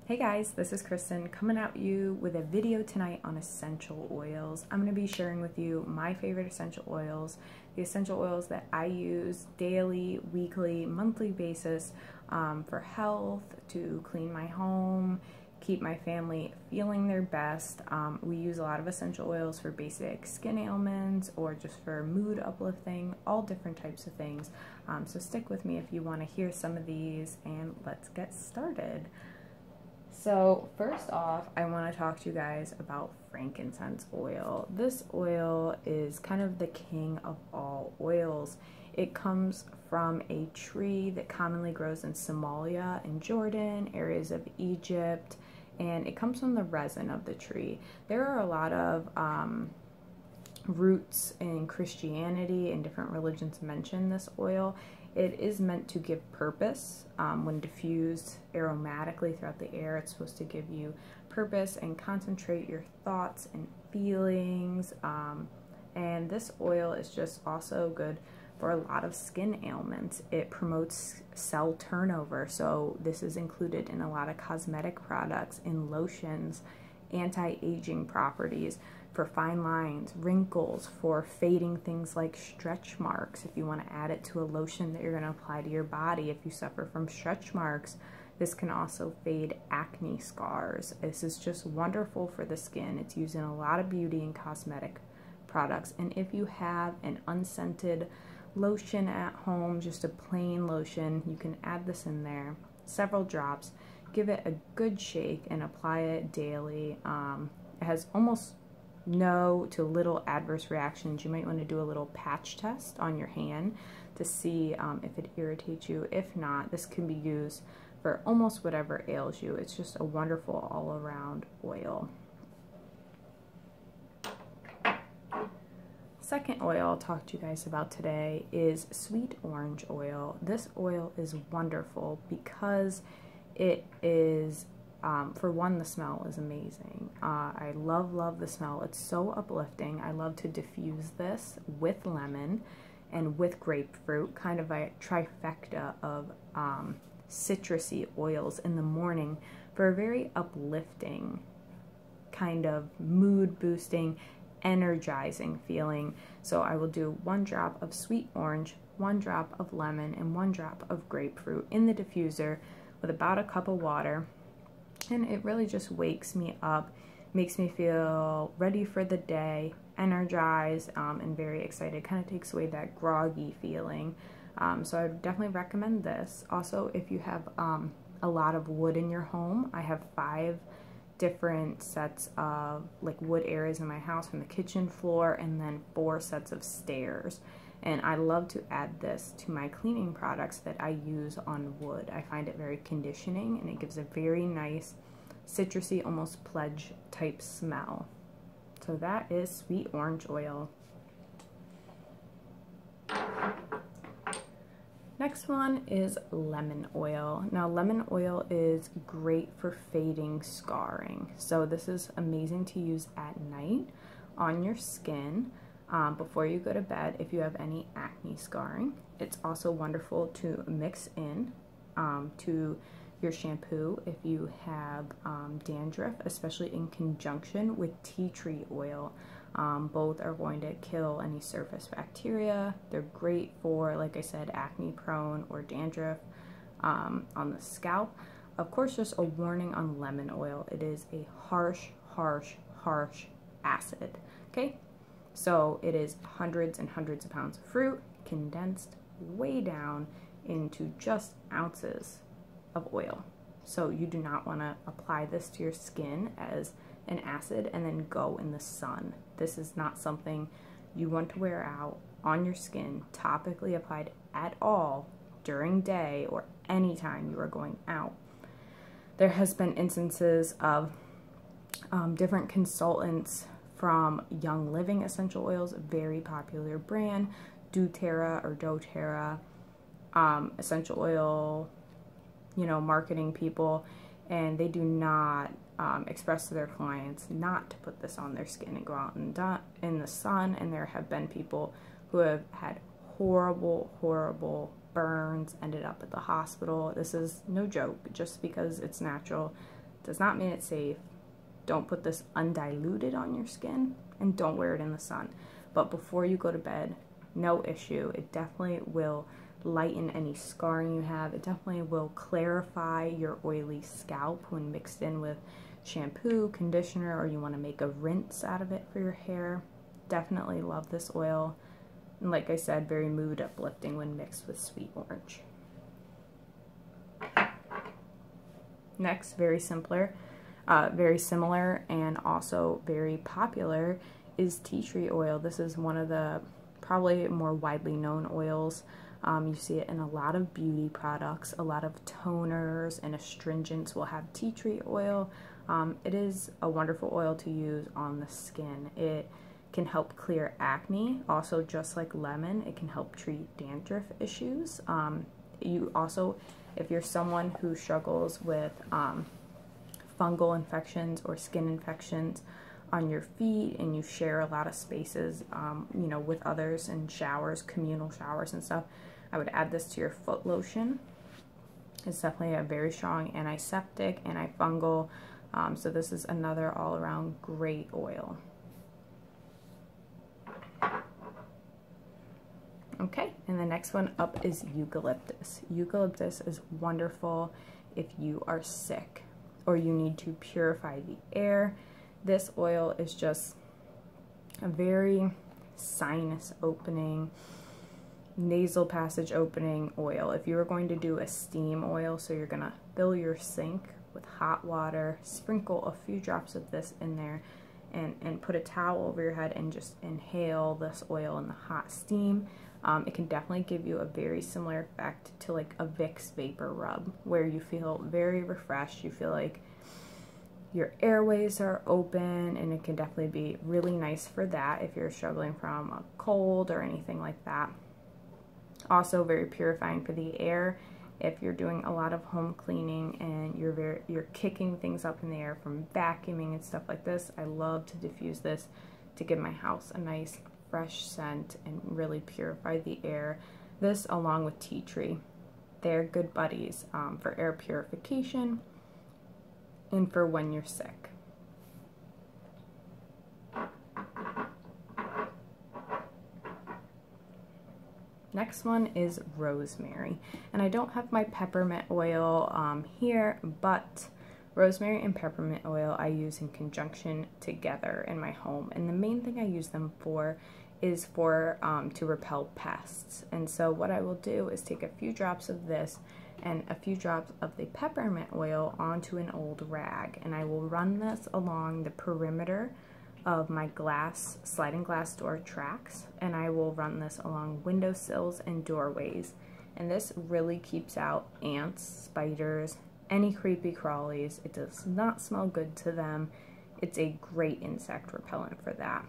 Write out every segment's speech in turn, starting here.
Hey guys, this is Kristen coming at you with a video tonight on essential oils. I'm going to be sharing with you my favorite essential oils, the essential oils that I use daily, weekly, monthly basis for health, to clean my home, keep my family feeling their best. We use a lot of essential oils for basic skin ailments or just for mood uplifting, all different types of things. So stick with me if you want to hear some of these, and let's get started. So first off, I want to talk to you guys about frankincense oil. This oil is kind of the king of all oils. It comes from a tree that commonly grows in Somalia and Jordan, areas of Egypt, and it comes from the resin of the tree. There are a lot of roots in Christianity and different religions mention this oil. It is meant to give purpose. When diffused aromatically throughout the air, it's supposed to give you purpose and concentrate your thoughts and feelings. And this oil is just also good for a lot of skin ailments. It promotes cell turnover, so this is included in a lot of cosmetic products, in lotions, anti-aging properties, for fine lines, wrinkles, for fading things like stretch marks. If you want to add it to a lotion that you're going to apply to your body, if you suffer from stretch marks, this can also fade acne scars. This is just wonderful for the skin. It's used in a lot of beauty and cosmetic products. And if you have an unscented lotion at home, just a plain lotion, you can add this in there, several drops, give it a good shake and apply it daily. It has almost no to little adverse reactions. You might want to do a little patch test on your hand to see if it irritates you. If not, this can be used for almost whatever ails you. It's just a wonderful all-around oil. Second oil I'll talk to you guys about today is sweet orange oil. This oil is wonderful because it is, for one, the smell is amazing. I love the smell. It's so uplifting. I love to diffuse this with lemon and with grapefruit, kind of a trifecta of citrusy oils in the morning for a very uplifting, kind of mood boosting, energizing feeling. So I will do 1 drop of sweet orange, 1 drop of lemon, and 1 drop of grapefruit in the diffuser with about a cup of water, and it really just wakes me up, makes me feel ready for the day, energized, and very excited. Kind of takes away that groggy feeling. So I would definitely recommend this. Also, if you have a lot of wood in your home, I have 5 different sets of like wood areas in my house, from the kitchen floor, and then 4 sets of stairs. And I love to add this to my cleaning products that I use on wood. I find it very conditioning, and it gives a very nice citrusy, almost pledge type smell. So that is sweet orange oil. Next one is lemon oil. Now, lemon oil is great for fading scarring. So this is amazing to use at night on your skin before you go to bed if you have any acne scarring. It's also wonderful to mix in to your shampoo if you have dandruff, especially in conjunction with tea tree oil. Both are going to kill any surface bacteria. They're great for, like I said, acne prone or dandruff on the scalp. Of course, just a warning on lemon oil. It is a harsh acid, okay? So it is hundreds and hundreds of pounds of fruit condensed way down into just ounces of oil. So you do not want to apply this to your skin as an acid and then go in the sun. This is not something you want to wear out on your skin, topically applied at all during day or any time you are going out. There has been instances of different consultants from Young Living Essential Oils, a very popular brand, doTERRA or doTERRA, essential oil, marketing people, and they do not express to their clients not to put this on their skin and go out in the sun. And there have been people who have had horrible burns, ended up at the hospital. This is no joke. Just because it's natural Does not mean it's safe. Don't put this undiluted on your skin, and don't wear it in the sun. But before you go to bed, no issue. It definitely will lighten any scarring you have. It definitely will clarify your oily scalp when mixed in with shampoo, conditioner, or you want to make a rinse out of it for your hair. Definitely love this oil. And like I said, very mood uplifting when mixed with sweet orange. Next, very similar and also very popular is tea tree oil. This is one of the probably more widely known oils. You see it in a lot of beauty products. A lot of toners and astringents will have tea tree oil. It is a wonderful oil to use on the skin. It can help clear acne. Also, just like lemon, it can help treat dandruff issues. You also, if you're someone who struggles with fungal infections or skin infections on your feet, and you share a lot of spaces, you know, with others in showers, communal showers and stuff, I would add this to your foot lotion. It's definitely a very strong antiseptic, antifungal, so this is another all-around great oil. Okay, and the next one up is eucalyptus. Eucalyptus is wonderful if you are sick or you need to purify the air. This oil is just a very sinus opening, nasal passage opening oil. If you were going to do a steam oil, so you're gonna fill your sink with hot water, sprinkle a few drops of this in there, and put a towel over your head and just inhale this oil in the hot steam. It can definitely give you a very similar effect to like a Vicks vapor rub, where you feel very refreshed. You feel like your airways are open, and it can definitely be really nice for that if you're struggling from a cold or anything like that. Also very purifying for the air if you're doing a lot of home cleaning and you're kicking things up in the air from vacuuming and stuff like this. I love to diffuse this to give my house a nice fresh scent and really purify the air. This, along with tea tree, they're good buddies for air purification and for when you're sick. Next one is rosemary, and I don't have my peppermint oil here, but rosemary and peppermint oil I use in conjunction together in my home, and the main thing I use them for is to repel pests. And so what I will do is take a few drops of this and a few drops of the peppermint oil onto an old rag, and I will run this along the perimeter of my sliding glass door tracks, and I will run this along windowsills and doorways. And this really keeps out ants, spiders, any creepy crawlies. It does not smell good to them. It's a great insect repellent for that.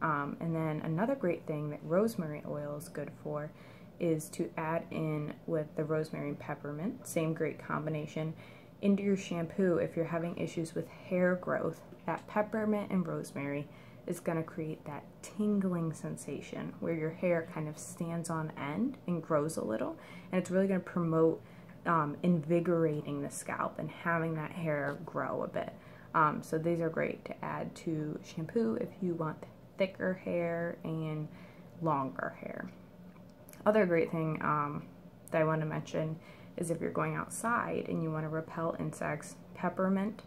And then another great thing that rosemary oil is good for is to add in with the rosemary and peppermint, same great combination, into your shampoo if you're having issues with hair growth. That peppermint and rosemary is going to create that tingling sensation where your hair kind of stands on end and grows a little, and it's really going to promote invigorating the scalp and having that hair grow a bit. So these are great to add to shampoo if you want thicker hair and longer hair. Other great thing that I want to mention is if you're going outside and you want to repel insects, peppermint,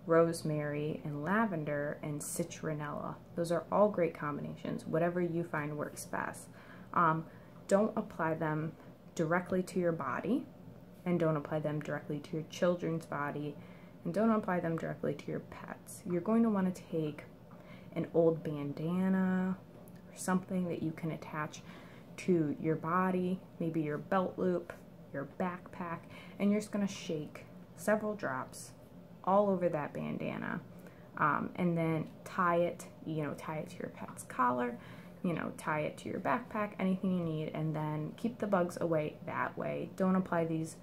rosemary, and lavender, and citronella. Those are all great combinations, whatever you find works best. Don't apply them directly to your body, and don't apply them directly to your children's body, and don't apply them directly to your pets. You're going to want to take an old bandana or something that you can attach to your body, maybe your belt loop, your backpack, and you're just going to shake several drops all over that bandana, and then tie it to your pet's collar, tie it to your backpack, anything you need, and then keep the bugs away that way. Don't apply these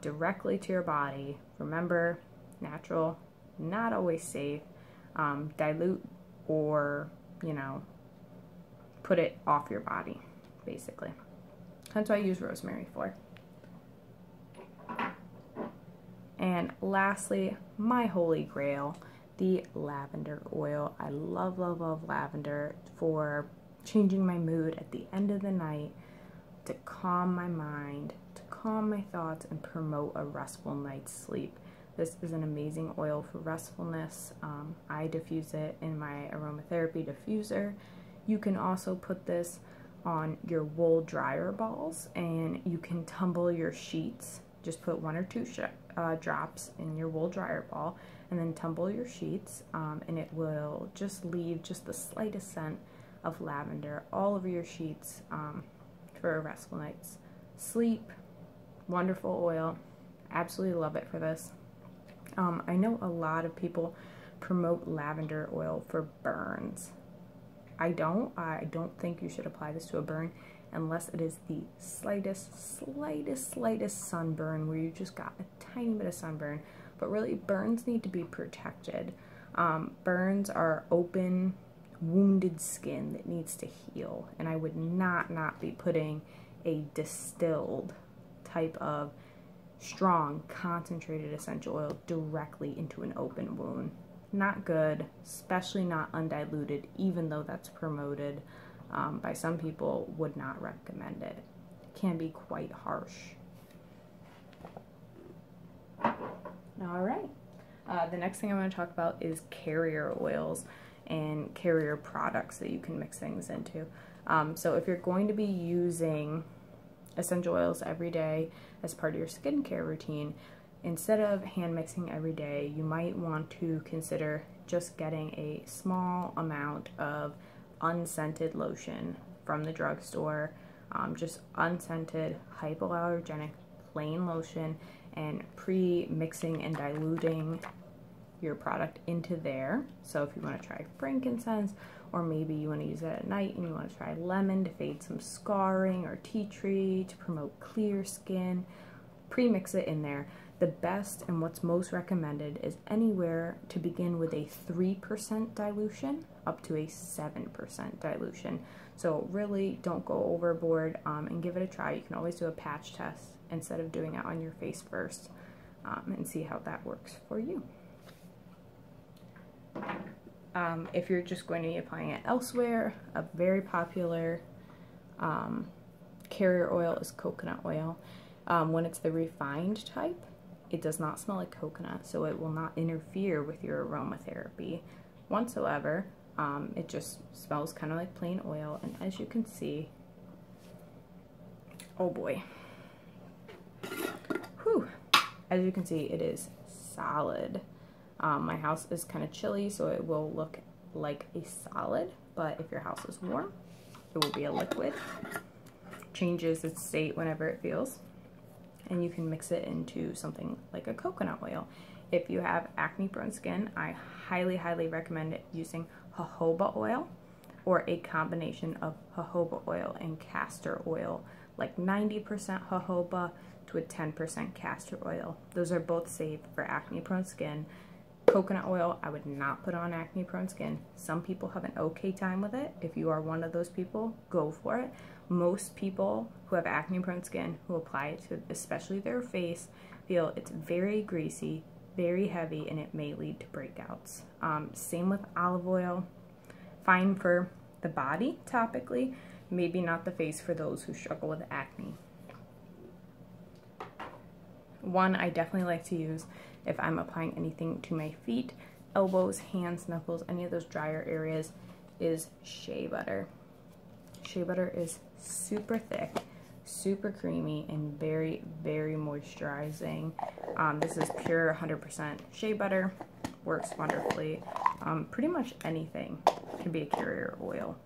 directly to your body. Remember, natural, not always safe. Dilute or, put it off your body, basically. That's what I use rosemary for. And lastly, my holy grail, the lavender oil. I love, love, love lavender for changing my mood at the end of the night, to calm my mind, to calm my thoughts, and promote a restful night's sleep. This is an amazing oil for restfulness. I diffuse it in my aromatherapy diffuser. You can also put this on your wool dryer balls, and you can tumble your sheets. Just put 1 or 2 drops in your wool dryer ball, and then tumble your sheets, and it will just leave just the slightest scent of lavender all over your sheets for a restful night's sleep. Wonderful oil. Absolutely love it for this. I know a lot of people promote lavender oil for burns. I don't think you should apply this to a burn unless it is the slightest sunburn, where you just got a tiny bit of sunburn. But really, burns need to be protected. Burns are open, wounded skin that needs to heal, and I would not be putting a distilled type of strong, concentrated essential oil directly into an open wound. Not good, especially not undiluted, even though that's promoted by some people. Would not recommend it. It can be quite harsh. All right. The next thing I want to talk about is carrier oils and carrier products that you can mix things into. So if you're going to be using essential oils every day as part of your skincare routine, instead of hand mixing every day, you might want to consider just getting a small amount of unscented lotion from the drugstore, just unscented, hypoallergenic, plain lotion, and pre-mixing and diluting your product into there. So if you want to try frankincense, or maybe you want to use it at night and you want to try lemon to fade some scarring, or tea tree to promote clear skin, pre-mix it in there. The best and what's most recommended is anywhere to begin with a 3% dilution up to a 7% dilution. So really don't go overboard, and give it a try. You can always do a patch test instead of doing it on your face first, and see how that works for you. If you're just going to be applying it elsewhere, a very popular carrier oil is coconut oil. When it's the refined type, it does not smell like coconut, so it will not interfere with your aromatherapy whatsoever. It just smells kind of like plain oil, and as you can see, oh boy, whew, as you can see, it is solid. My house is kind of chilly, so it will look like a solid, but if your house is warm, it will be a liquid. Changes its state whenever it feels, and you can mix it into something like a coconut oil. If you have acne-prone skin, I highly recommend using jojoba oil, or a combination of jojoba oil and castor oil, like 90% jojoba to a 10% castor oil. Those are both safe for acne-prone skin. Coconut oil, I would not put on acne-prone skin. Some people have an okay time with it. If you are one of those people, go for it. Most people who have acne-prone skin who apply it to especially their face feel it's very greasy, very heavy, and it may lead to breakouts. Same with olive oil. Fine for the body topically, maybe not the face for those who struggle with acne. One I definitely like to use if I'm applying anything to my feet, elbows, hands, knuckles, any of those drier areas, is shea butter. Shea butter is super thick, super creamy, and very moisturizing. This is pure 100% shea butter. Works wonderfully. Pretty much anything can be a carrier oil,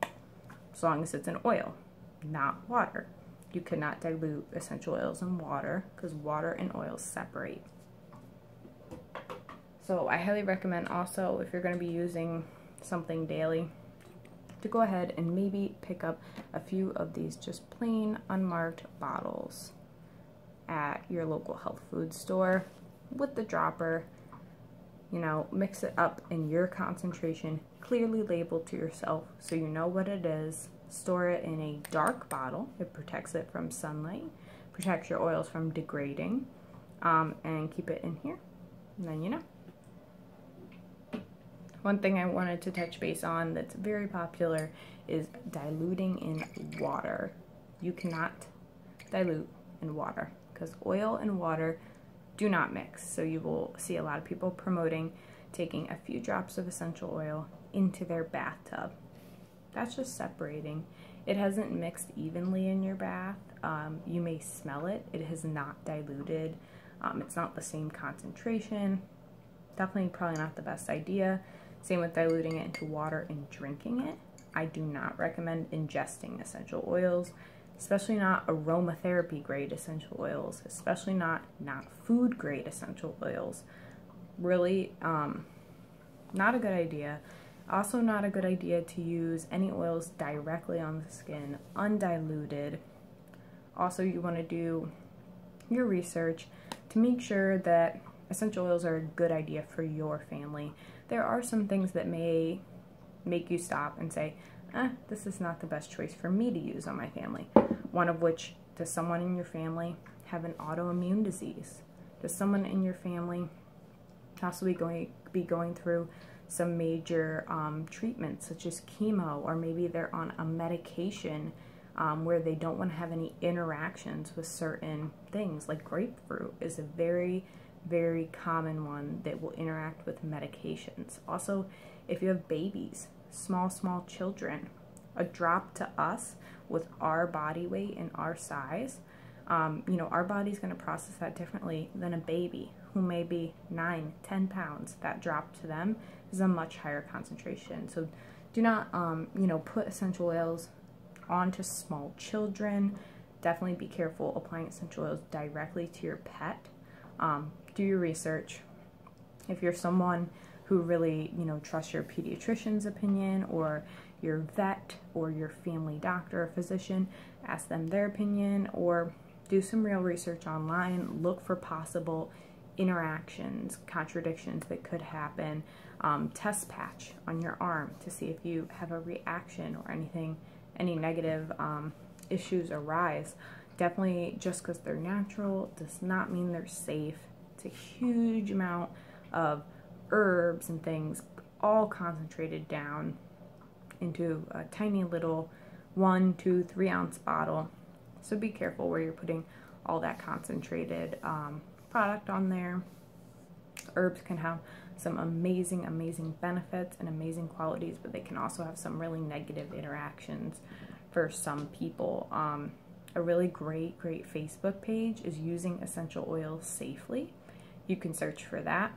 as long as it's an oil, not water. You cannot dilute essential oils in water, because water and oils separate. So I highly recommend also, if you're going to be using something daily, to go ahead and maybe pick up a few of these just plain unmarked bottles at your local health food store with the dropper. You know, mix it up in your concentration, clearly labeled to yourself so you know what it is. Store it in a dark bottle. It protects it from sunlight, protects your oils from degrading, and keep it in here And then, you know. One thing I wanted to touch base on that's very popular is diluting in water. You cannot dilute in water because oil and water do not mix. So you will see a lot of people promoting taking a few drops of essential oil into their bathtub. That's just separating. It hasn't mixed evenly in your bath. You may smell it. It has not diluted. It's not the same concentration. Definitely probably not the best idea. Same with diluting it into water and drinking it. I do not recommend ingesting essential oils, especially not aromatherapy grade essential oils, especially not food grade essential oils. Really not a good idea. Also not a good idea to use any oils directly on the skin, undiluted. Also, you want to do your research to make sure that essential oils are a good idea for your family. There are some things that may make you stop and say, this is not the best choice for me to use on my family. One of which, does someone in your family have an autoimmune disease? Does someone in your family possibly be going through some major treatments such as chemo, or maybe they're on a medication where they don't want to have any interactions with certain things, like grapefruit is a very, very common one that will interact with medications. Also, if you have babies, small children, a drop to us with our body weight and our size, you know, our body's going to process that differently than a baby who may be 9-10 pounds. That drop to them is a much higher concentration. So do not, you know, put essential oils onto small children. Definitely be careful applying essential oils directly to your pet. Do your research. If you're someone who really, you know, trusts your pediatrician's opinion, or your vet, or your family doctor or physician, ask them their opinion, or do some real research online. Look for possible interactions, contradictions that could happen. Test patch on your arm to see if you have a reaction or anything, any negative issues arise. Definitely, just because they're natural does not mean they're safe. It's a huge amount of herbs and things all concentrated down into a tiny little 1, 2, 3 ounce bottle. So be careful where you're putting all that concentrated product on there. Herbs can have some amazing benefits and amazing qualities, but they can also have some really negative interactions for some people. A really great Facebook page is Using Essential Oils Safely. You can search for that.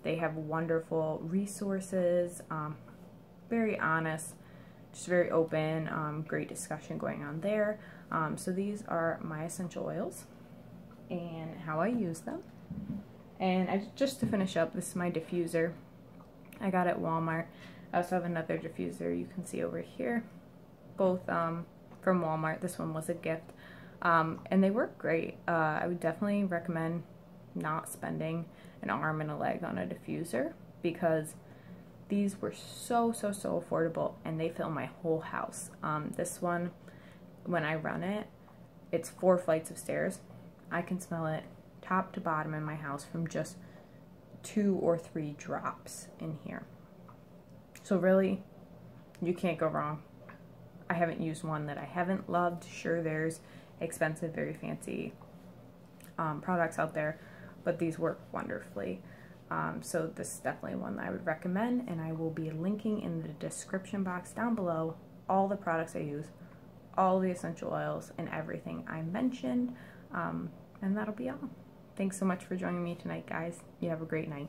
They have wonderful resources, very honest, just very open, great discussion going on there. So these are my essential oils and how I use them. And just to finish up, this is my diffuser. I got it at Walmart. I also have another diffuser you can see over here, both from Walmart. This one was a gift, and they work great. I would definitely recommend not spending an arm and a leg on a diffuser, because these were so affordable, and they fill my whole house. This one, when I run it, it's 4 flights of stairs. I can smell it top to bottom in my house from just 2 or 3 drops in here. So really, you can't go wrong. I haven't used one that I haven't loved. Sure, there's expensive, very fancy products out there, but these work wonderfully. So this is definitely one that I would recommend, and I will be linking in the description box down below all the products I use, all the essential oils, and everything I mentioned, and that'll be all. Thanks so much for joining me tonight, guys. You have a great night.